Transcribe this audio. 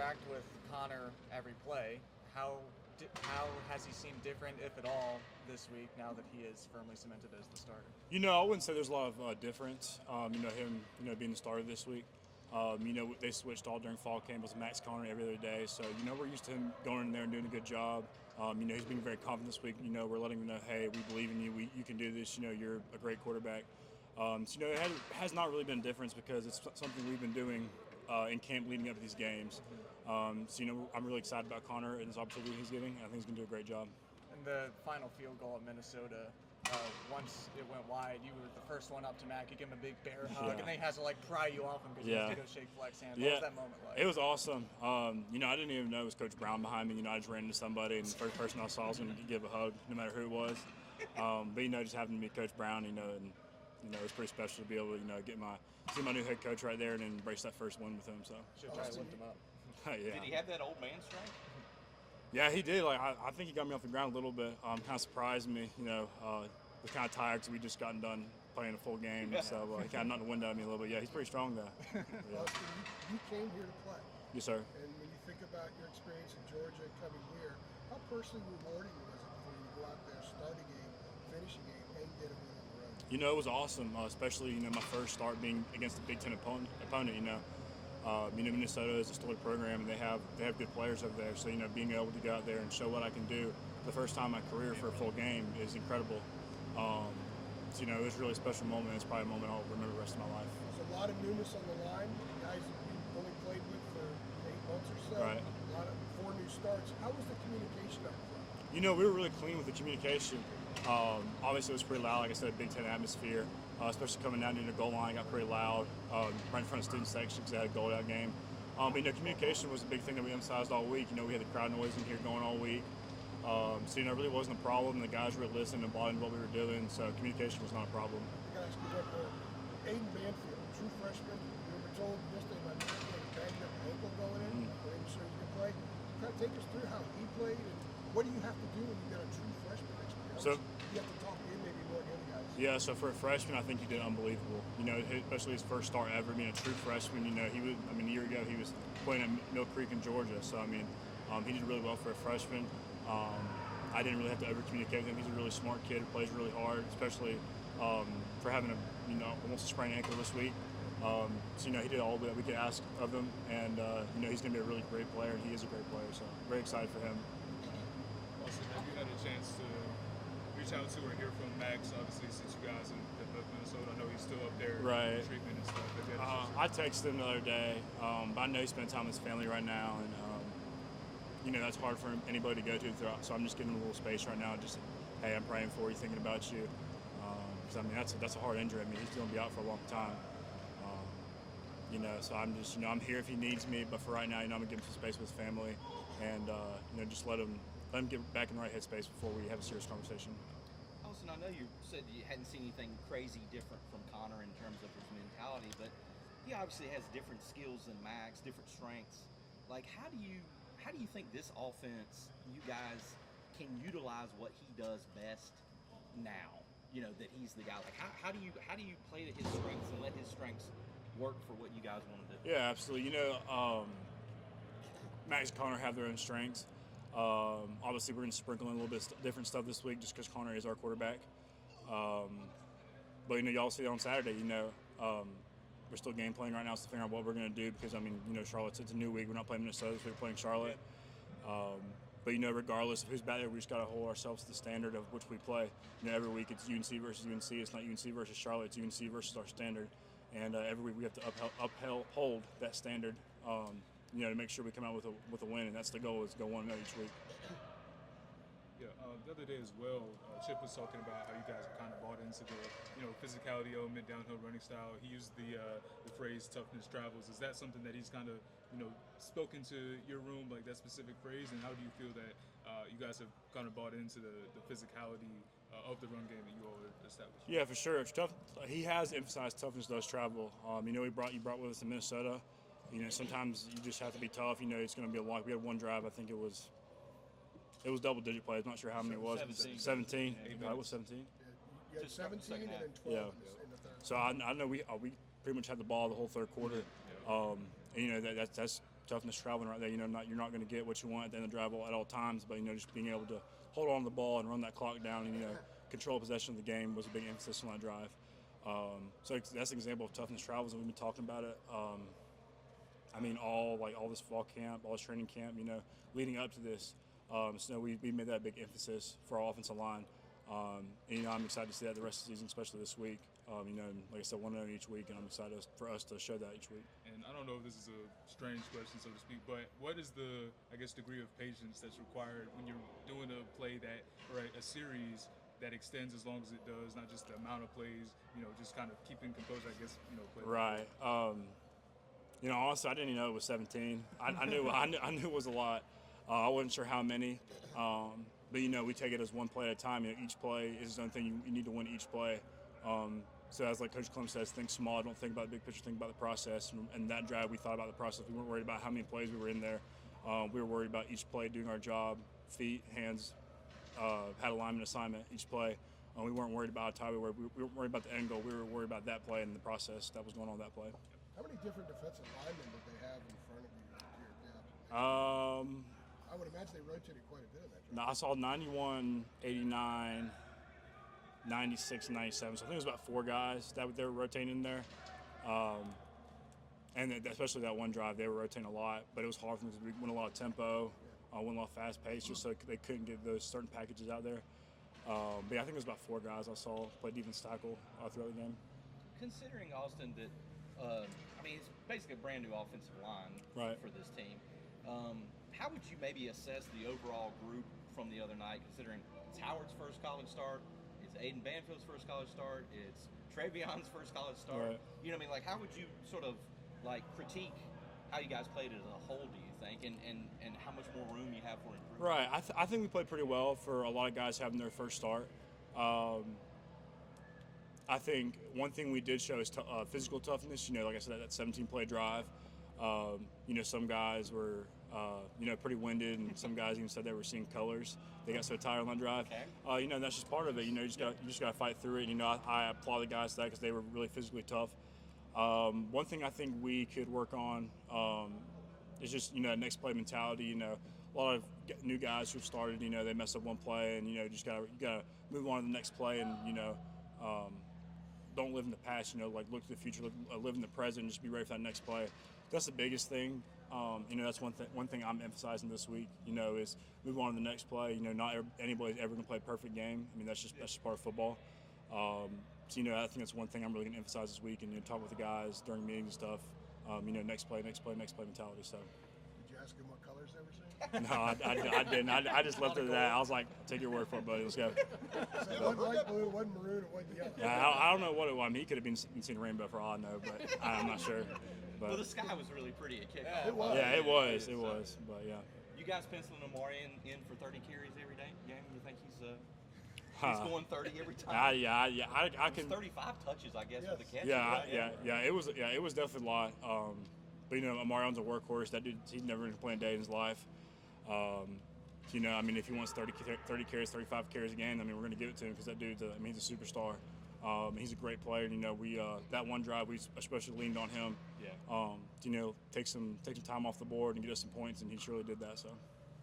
interact with Connor every play. How has he seemed different, if at all, this week now that he is firmly cemented as the starter? I wouldn't say there's a lot of difference. Him, being the starter this week. They switched all during fall camp. It was Max Connor every other day. So, we're used to him going in there and doing a good job. He's being very confident this week. We're letting him know, hey, we believe in you. You can do this. You're a great quarterback. It has not really been a difference because it's something we've been doing in camp leading up to these games. I'm really excited about Connor and his opportunity he's getting. I think he's going to do a great job. And the final field goal at Minnesota, once it went wide, you were the first one up to Mac. You give him a big bear hug, and then he has to pry you off him because he has to go shake Fleck's hand. What was that moment like? It was awesome. I didn't even know it was Coach Brown behind me. I just ran into somebody, and the first person I saw was going to give a hug, no matter who it was. But just having to meet Coach Brown, and it was pretty special to be able to see my new head coach right there and then embrace that first win with him. So should try to lift him up. Yeah. Did he have that old man strength? Yeah, he did. I think he got me off the ground a little bit. Kind of surprised me. We're kind of tired because we just gotten done playing a full game, so he kind of knocked the wind out of me a little bit. Yeah, he's pretty strong though. Yeah. You came here to play. Yes, sir. And when you think about your experience in Georgia and coming here, how personally rewarding was it for you to go out there, start a game, finish a game, and get a win on the road? It was awesome, especially my first start being against a Big Ten opponent. Minnesota is a storied program, and they have good players over there. So being able to go out there and show what I can do the first time in my career for a full game is incredible. It was a really special moment. It's probably a moment I'll remember the rest of my life. There's a lot of newness on the line. Guys that you've only played with for 8 months or so. Right. A lot of 4 new starts. How was the communication up front? We were really clean with the communication. Obviously, it was pretty loud. Like I said, Big Ten atmosphere, especially coming down near the goal line, got pretty loud right in front of student section because they had a goal out game. Communication was a big thing that we emphasized all week. We had the crowd noise in here going all week. It really wasn't a problem. The guys really listened and bought into what we were doing, so communication was not a problem. Guys, Aiden Banfield, true freshman. We were told yesterday by Matt he had a banged up ankle going in. We're even sure he's going to play. Kind of take us through how he played and what do you have to do when you got a true freshman next to you? So you have to talk to him maybe more than the other guys. Yeah, so for a freshman, I think he did unbelievable. Especially his first start ever, being a true freshman. He was. A year ago he was playing at Mill Creek in Georgia. So he did really well for a freshman. I didn't really have to over-communicate with him. He's a really smart kid who plays really hard, especially for having almost a sprained ankle this week. He did all that we could ask of him, and he's going to be a really great player, and he is a great player. So very excited for him. Also, have you had a chance to reach out to or hear from Max? Obviously, since you guys in Minnesota, I know he's still up there right. in treatment and stuff. I texted him the other day, but I know he's spending time with his family right now, and that's hard for anybody to go to throughout. So I'm just giving him a little space right now. Just, hey, I'm praying for you, thinking about you. Because that's a hard injury. He's going to be out for a long time. So I'm just, I'm here if he needs me. But for right now, I'm going to give him some space with his family, and just let him get back in the right headspace before we have a serious conversation. Austin, I know you said you hadn't seen anything crazy different from Connor in terms of his mentality, but he obviously has different skills than Max, different strengths. How do you think this offense, you guys, can utilize what he does best now? That he's the guy. How do you play to his strengths and let his strengths work for what you guys want to do? Yeah, absolutely. Max and Connor have their own strengths. Obviously, we're going to sprinkle in a little bit of different stuff this week just because Connor is our quarterback. But y'all see on Saturday. We're still game playing right now to figure out what we're going to do because Charlotte's, it's a new week. We're not playing Minnesota, so we're playing Charlotte. But regardless of who's back there, we just got to hold ourselves to the standard of which we play. Every week it's UNC versus UNC. It's not UNC versus Charlotte. It's UNC versus our standard. And every week we have to uphold that standard. To make sure we come out with a win, and that's the goal: is go 1-0 each week. Yeah, the other day as well, Chip was talking about how you guys kind of bought into the physicality element, downhill running style. He used the phrase "toughness travels." Is that something that he's kind of spoken to your room, like that specific phrase? And how do you feel that you guys have kind of bought into the physicality of the run game that you all established? Yeah, for sure. It's tough. He has emphasized toughness does travel. You brought with us in Minnesota. Sometimes you just have to be tough. It's going to be a lot. We had one drive. I think it was double-digit plays. I'm not sure how many it was. 17. It was 17. You had 17 and then 12 in the third. So I know we pretty much had the ball the whole third quarter. And that's toughness traveling right there. You're not going to get what you want at the end of the drive at all times, but just being able to hold on to the ball and run that clock down and control possession of the game was a big emphasis on that drive. So that's an example of toughness travels, and we've been talking about it. All this fall camp, all this training camp, leading up to this. So we made that a big emphasis for our offensive line. I'm excited to see that the rest of the season, especially this week. Like I said, 1-0 each week, and I'm excited for us to show that each week. And I don't know if this is a strange question, so to speak, but what is the, degree of patience that's required when you're doing a play or a series that extends as long as it does, not just the amount of plays, just kind of keeping composure, play. Right. Honestly, I didn't even know it was 17. I knew it was a lot. I wasn't sure how many. But, we take it as one play at a time. Each play is its own thing. You need to win each play. So as like Coach Clem says, think small. Don't think about the big picture. Think about the process. And that drive, we thought about the process. We weren't worried about how many plays we were in there. We were worried about each play doing our job, feet, hands, had alignment assignment each play. We weren't worried about how we weren't worried about the end goal. We were worried about that play and the process that was going on that play. How many different defensive linemen did they have in front of you to your depth? I would imagine they rotated quite a bit in that draft. No, I saw 91, 89, 96, 97. So I think it was about 4 guys that they were rotating in there. And especially that one drive, they were rotating a lot. But it was hard for them because we went a lot of tempo, went a lot of fast pace, just so they couldn't get those certain packages out there. But yeah, I think it was about 4 guys I saw play defense tackle throughout the game. Considering, Austin, that it's basically a brand new offensive line for this team. How would you maybe assess the overall group from the other night, considering it's Howard's first college start, it's Aiden Banfield's first college start, it's Travion's first college start? Right. How would you sort of critique how you guys played as a whole, do you think, and how much more room you have for improvement? Right. I think we played pretty well for a lot of guys having their first start. I think one thing we did show is physical toughness. Like I said, that 17-play drive. Some guys were, pretty winded, and some guys even said they were seeing colors. They got so tired on that drive. Okay. That's just part of it. You just got to fight through it. I applaud the guys for that because they were really physically tough. One thing I think we could work on is just next play mentality. A lot of new guys who've started. They mess up one play, and you gotta move on to the next play, and don't live in the past, look to the future, live in the present, and just be ready for that next play. That's the biggest thing. That's one thing I'm emphasizing this week, is move on to the next play. Not anybody's ever going to play a perfect game. That's just part of football. I think that's one thing I'm really going to emphasize this week, and talk with the guys during meetings and stuff. Next play mentality. So. Did you ask him what colors they were seeing? No, I didn't. I just left it at that. I was like, take your word for it, buddy. Let's go. So it wasn't light blue, it wasn't maroon, it wasn't yellow. Yeah, I don't know what it was. He could have been seeing a rainbow for all I know, but I'm not sure. But, well, the sky was really pretty at kickoff. Yeah, it was. But yeah. You guys penciling Amari in for 30 carries every day? Yeah, you think he's going 30 every time? I can. 35 touches, I guess, with the catch. Yeah. It was definitely a lot. But Amarion's a workhorse. That dude, he's never going to play a day in his life. If he wants 30 carries, 35 carries a game, we're going to give it to him because that dude's he's a superstar. He's a great player. We that one drive we especially leaned on him. Yeah. Take some time off the board and get us some points, and he surely did that. So.